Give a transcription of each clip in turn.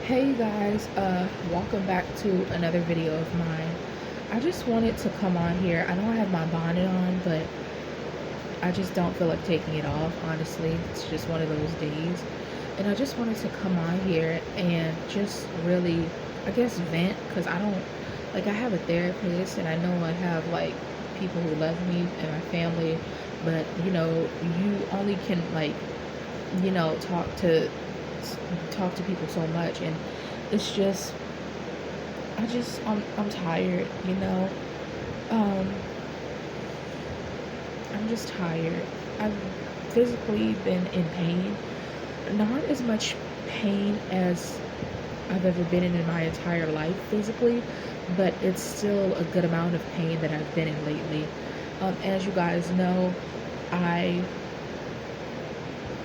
Hey you guys, welcome back to another video of mine. I just wanted to come on here. I know I have my bonnet on, but I just don't feel like taking it off, honestly. It's just one of those days. And I just wanted to come on here and just really, I guess, vent, because I have a therapist and I know I have like people who love me and my family, but you only can talk to people so much, and it's just I'm tired. um I'm just tired. I've physically been in pain, not as much pain as I've ever been in my entire life physically, but it's still a good amount of pain that I've been in lately. As you guys know, I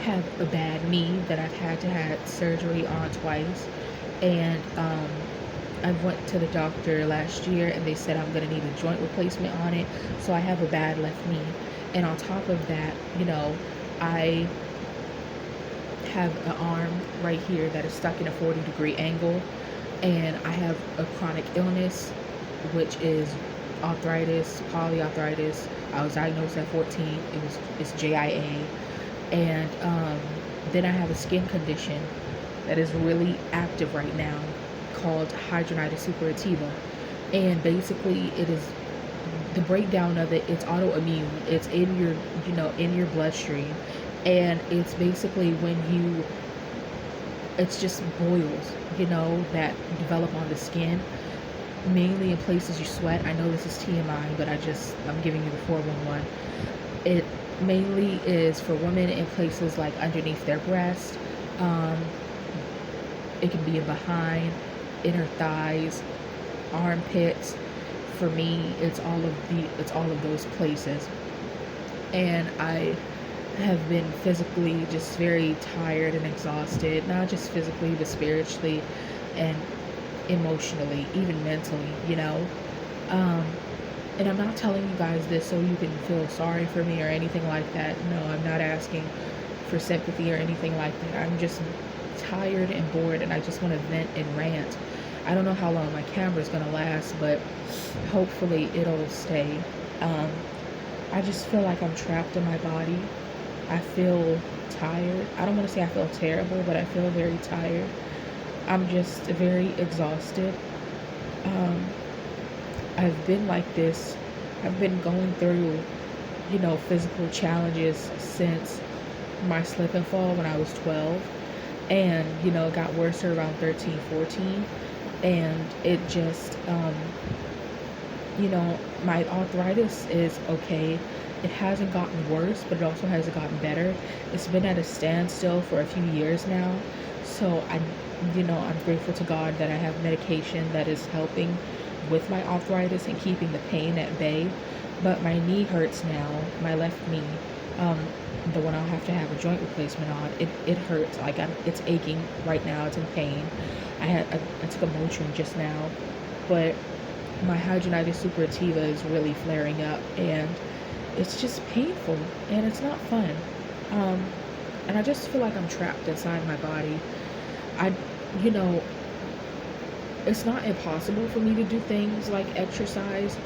have a bad knee that I've had to have surgery on twice, and I went to the doctor last year and they said I'm gonna need a joint replacement on it. So I have a bad left knee, and on top of that, I have an arm right here that is stuck in a 40-degree angle, and I have a chronic illness, which is arthritis, polyarthritis. I was diagnosed at 14. It's JIA. And then I have a skin condition that is really active right now called hidradenitis suppurativa. And basically it is the breakdown of it. It's autoimmune. It's in your bloodstream, and it's basically when it's just boils, that develop on the skin, mainly in places you sweat. I know this is TMI, but I'm giving you the 411. It mainly is for women in places like underneath their breast. Um, it can be in behind, inner thighs, armpits. For me, it's all of those places. And I have been physically just very tired and exhausted, not just physically, but spiritually and emotionally, even mentally. Um, and I'm not telling you guys this so you can feel sorry for me or anything like that. No, I'm not asking for sympathy or anything like that. I'm just tired and bored, and I just want to vent and rant. I don't know how long my camera's gonna last, but hopefully it'll stay. Um, I just feel like I'm trapped in my body. I feel tired. I don't want to say I feel terrible, but I feel very tired. I'm just very exhausted. Um, I've been like this. I've been going through, physical challenges since my slip and fall when I was 12. And, it got worse around 13, 14. And it just, my arthritis is okay. It hasn't gotten worse, but it also hasn't gotten better. It's been at a standstill for a few years now. So I'm grateful to God that I have medication that is helping with my arthritis and keeping the pain at bay. But my knee hurts now, my left knee. Um, the one I'll have to have a joint replacement on. It hurts. It's aching right now. It's in pain. I took a Motrin just now, but my hidradenitis suppurativa is really flaring up, and it's just painful, and it's not fun. Um, and I just feel like I'm trapped inside my body. I, you know, it's not impossible for me to do things like exercise.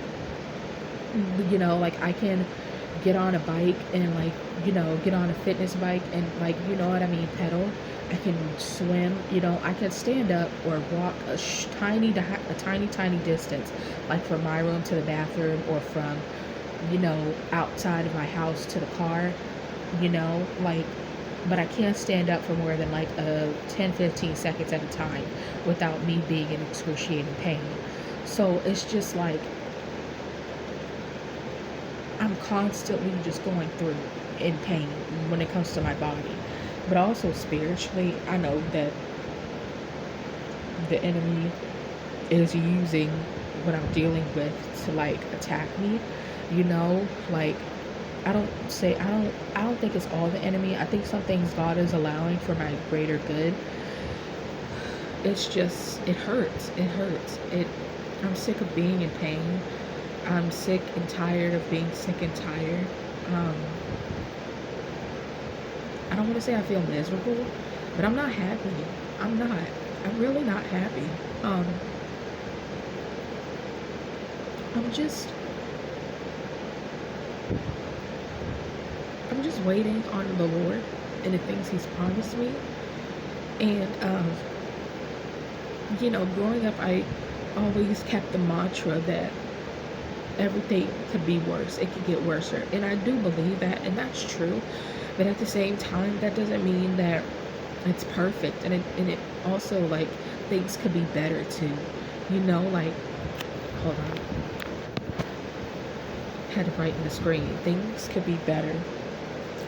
Like I can get on a bike and get on a fitness bike and what I mean, pedal. I can swim, I can stand up or walk a tiny distance, like from my room to the bathroom, or from, outside of my house to the car, like, but I can't stand up for more than like 10-15 seconds at a time without me being in excruciating pain. So it's just like I'm constantly just going through in pain when it comes to my body. But also spiritually, I know that the enemy is using what I'm dealing with to like attack me, like I don't think it's all the enemy. I think some things God is allowing for my greater good. It's just it hurts. It hurts. I'm sick of being in pain. I'm sick and tired of being sick and tired. Um, I don't want to say I feel miserable, but I'm not happy. I'm not. I'm I'm really not happy. Um, I'm just I'm just waiting on the Lord and the things He's promised me. And growing up, I always kept the mantra that everything could be worse. It could get worse, and I do believe that, and that's true. But at the same time, that doesn't mean that it's perfect, and it also, like, things could be better too. Like, hold on, had to brighten the screen. Things could be better,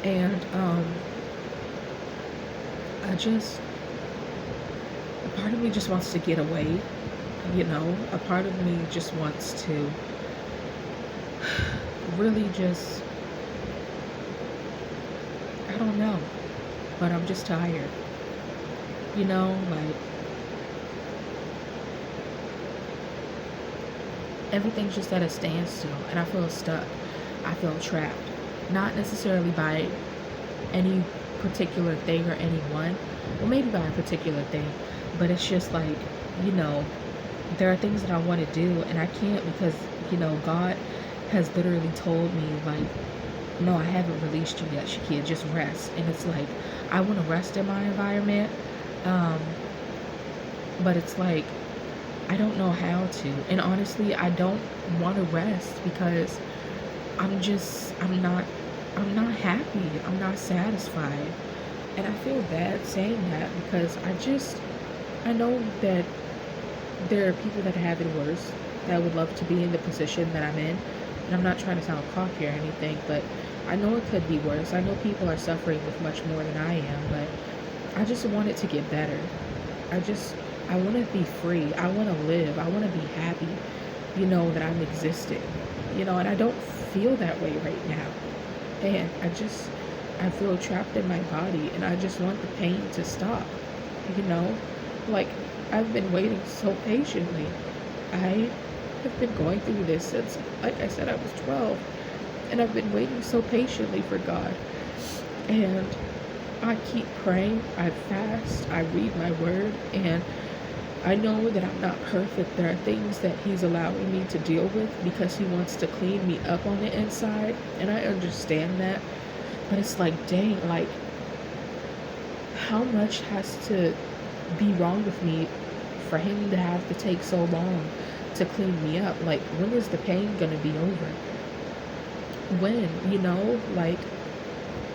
and I just a part of me just wants to get away. A part of me just wants to really just, I don't know, but I'm just tired. Like, everything's just at a standstill, and I feel stuck. I feel trapped. Not necessarily by any particular thing or anyone, well, maybe by a particular thing, but it's just like, you know, there are things that I want to do, and I can't because, God has literally told me, like, no, I haven't released you yet, Shakia, just rest. And it's like, I want to rest in my environment, um, but it's like, I don't know how to. And honestly, I don't want to rest because I'm not happy. I'm not satisfied. And I feel bad saying that because I know that there are people that have it worse that would love to be in the position that I'm in. And I'm not trying to sound cocky or anything, but I know it could be worse. I know people are suffering with much more than I am, but I just want it to get better. I want to be free. I want to live. I want to be happy, that I'm existing, and I don't feel that way right now. And I feel trapped in my body, and I just want the pain to stop, you know? Like, I've been waiting so patiently. I have been going through this since, like I said, I was 12, and I've been waiting so patiently for God. And I keep praying, I fast, I read my word, and I know that I'm not perfect. There are things that He's allowing me to deal with because He wants to clean me up on the inside, and I understand that. But it's like, dang, like, how much has to be wrong with me for Him to have to take so long to clean me up? Like, when is the pain gonna be over? When, like,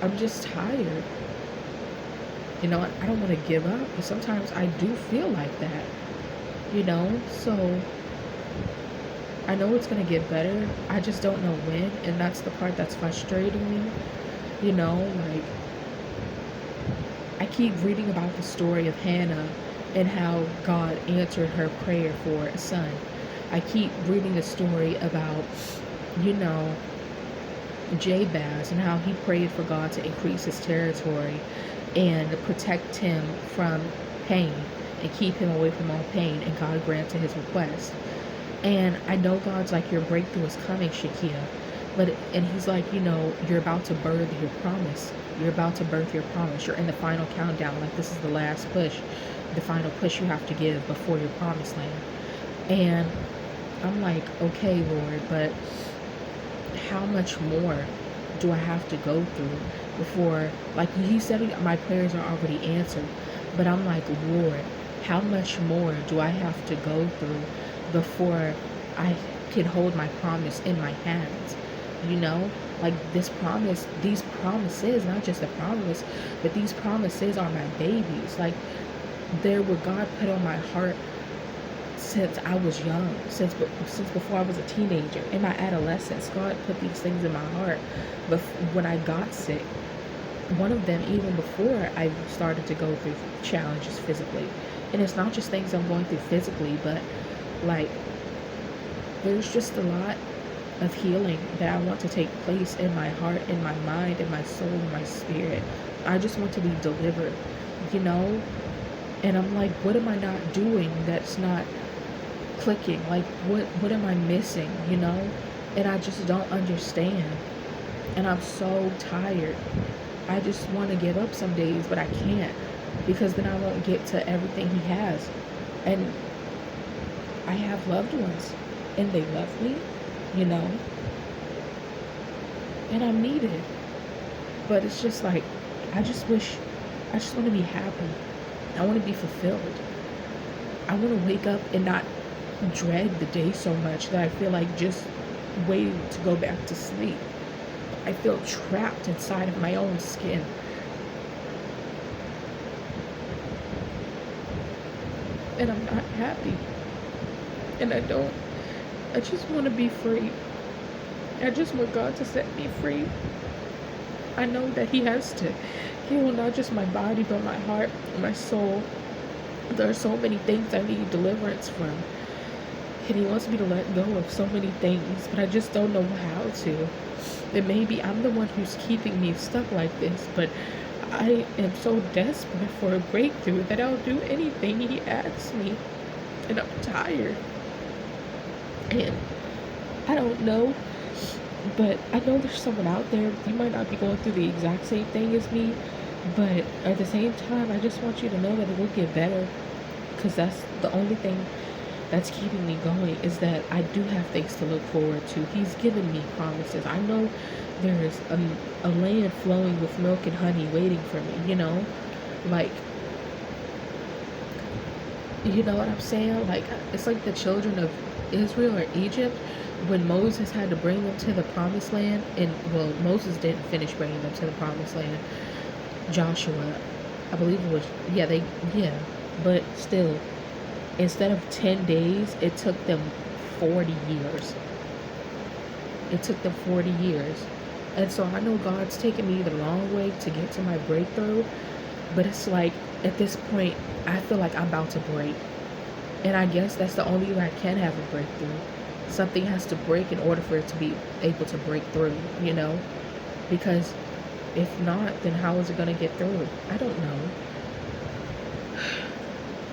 I'm just tired. I don't want to give up, but sometimes I do feel like that, so I know it's going to get better. I just don't know when, and that's the part that's frustrating me, like, I keep reading about the story of Hannah and how God answered her prayer for a son. I keep reading the story about, Jabez and how he prayed for God to increase his territory and protect him from pain and keep him away from all pain, and God granted his request. And I know God's like, your breakthrough is coming, Shakia. And He's like, you're about to birth your promise. You're about to birth your promise. You're in the final countdown. Like, this is the last push, the final push you have to give before your promised land. And I'm like, okay, Lord, but how much more do I have to go through before, like, He said my prayers are already answered, but I'm like, Lord, how much more do I have to go through before I can hold my promise in my hands? Like, these promises, not just a promise, but these promises are my babies. Like, they're what God put on my heart since I was young, since before I was a teenager. In my adolescence, God put these things in my heart. But when I got sick, one of them, even before I started to go through challenges physically, and it's not just things I'm going through physically, but, like, there's just a lot of healing that I want to take place in my heart, in my mind, in my soul, in my spirit. I just want to be delivered, and I'm like, what am I not doing that's not clicking? Like, what am I missing, and I just don't understand. And I'm so tired. I just want to give up some days, but I can't. because then I won't get to everything he has. And I have loved ones and they love me, you know, and I'm needed. But it's just like, I just wish, I just want to be happy. I want to be fulfilled. I want to wake up and not dread the day so much that I feel like just waiting to go back to sleep. I feel trapped inside of my own skin. And I'm not happy. And I just want to be free. I just want God to set me free. I know that He has to heal not just my body, but my heart, my soul. There are so many things I need deliverance from. And He wants me to let go of so many things, but I just don't know how to. And maybe I'm the one who's keeping me stuck like this, but I am so desperate for a breakthrough that I'll do anything He asks me. And I'm tired. And I don't know, but I know there's someone out there, they might not be going through the exact same thing as me, but at the same time, I just want you to know that it will get better, because that's the only thing that's keeping me going, is that I do have things to look forward to. He's given me promises. I know there's a land flowing with milk and honey waiting for me, you know? Like, you know what I'm saying? Like, it's like the children of Israel or Egypt, when Moses had to bring them to the promised land. And well, Moses didn't finish bringing them to the promised land. Joshua, I believe it was, yeah, but still, instead of 10 days, it took them 40 years. It took them 40 years. And so I know God's taken me the long way to get to my breakthrough, but it's like, at this point, I feel like I'm about to break. And I guess that's the only way I can have a breakthrough. Something has to break in order for it to be able to break through, you know? Because if not, then how is it going to get through? I don't know.